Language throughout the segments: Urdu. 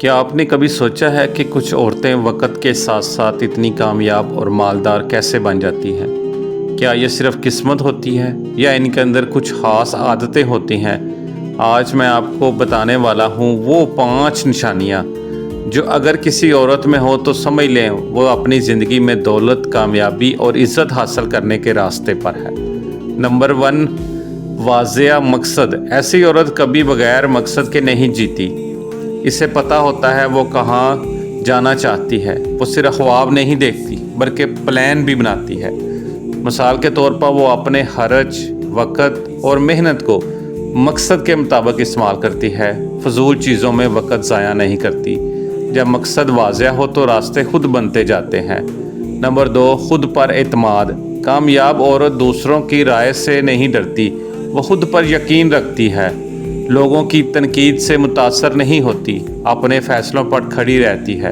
کیا آپ نے کبھی سوچا ہے کہ کچھ عورتیں وقت کے ساتھ ساتھ اتنی کامیاب اور مالدار کیسے بن جاتی ہیں؟ کیا یہ صرف قسمت ہوتی ہے یا ان کے اندر کچھ خاص عادتیں ہوتی ہیں؟ آج میں آپ کو بتانے والا ہوں وہ 5 نشانیاں جو اگر کسی عورت میں ہو تو سمجھ لیں وہ اپنی زندگی میں دولت، کامیابی اور عزت حاصل کرنے کے راستے پر ہے۔ نمبر 1، واضح مقصد۔ ایسی عورت کبھی بغیر مقصد کے نہیں جیتی۔ اسے پتہ ہوتا ہے وہ کہاں جانا چاہتی ہے۔ وہ صرف خواب نہیں دیکھتی بلکہ پلان بھی بناتی ہے۔ مثال کے طور پر وہ اپنے خرچ، وقت اور محنت کو مقصد کے مطابق استعمال کرتی ہے، فضول چیزوں میں وقت ضائع نہیں کرتی۔ جب مقصد واضح ہو تو راستے خود بنتے جاتے ہیں۔ نمبر 2، خود پر اعتماد۔ کامیاب عورت دوسروں کی رائے سے نہیں ڈرتی، وہ خود پر یقین رکھتی ہے، لوگوں کی تنقید سے متاثر نہیں ہوتی، اپنے فیصلوں پر کھڑی رہتی ہے۔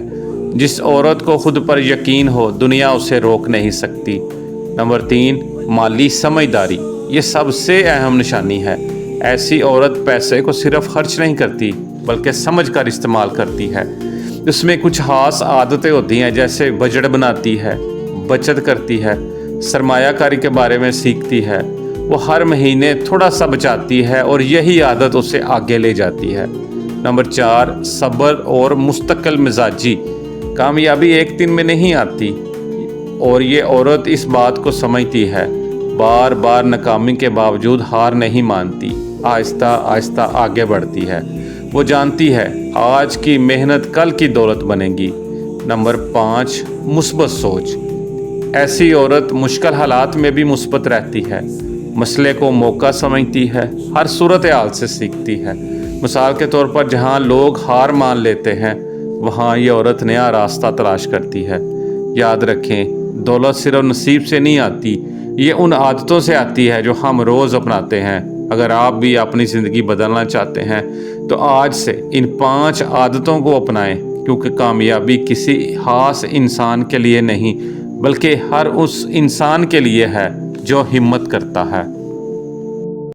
جس عورت کو خود پر یقین ہو دنیا اسے روک نہیں سکتی۔ نمبر 3، مالی سمجھداری۔ یہ سب سے اہم نشانی ہے۔ ایسی عورت پیسے کو صرف خرچ نہیں کرتی بلکہ سمجھ کر استعمال کرتی ہے۔ اس میں کچھ خاص عادتیں ہوتی ہیں، جیسے بجٹ بناتی ہے، بچت کرتی ہے، سرمایہ کاری کے بارے میں سیکھتی ہے، وہ ہر مہینے تھوڑا سا بچاتی ہے اور یہی عادت اسے آگے لے جاتی ہے۔ نمبر 4، صبر اور مستقل مزاجی۔ کامیابی ایک دن میں نہیں آتی اور یہ عورت اس بات کو سمجھتی ہے، بار بار ناکامی کے باوجود ہار نہیں مانتی، آہستہ آہستہ آگے بڑھتی ہے۔ وہ جانتی ہے آج کی محنت کل کی دولت بنے گی۔ نمبر 5، مثبت سوچ۔ ایسی عورت مشکل حالات میں بھی مثبت رہتی ہے، مسئلے کو موقع سمجھتی ہے، ہر صورتحال سے سیکھتی ہے۔ مثال کے طور پر جہاں لوگ ہار مان لیتے ہیں وہاں یہ عورت نیا راستہ تلاش کرتی ہے۔ یاد رکھیں، دولت صرف نصیب سے نہیں آتی، یہ ان عادتوں سے آتی ہے جو ہم روز اپناتے ہیں۔ اگر آپ بھی اپنی زندگی بدلنا چاہتے ہیں تو آج سے ان 5 عادتوں کو اپنائیں، کیونکہ کامیابی کسی خاص انسان کے لیے نہیں بلکہ ہر اس انسان کے لیے ہے جو ہمت کرتا ہے۔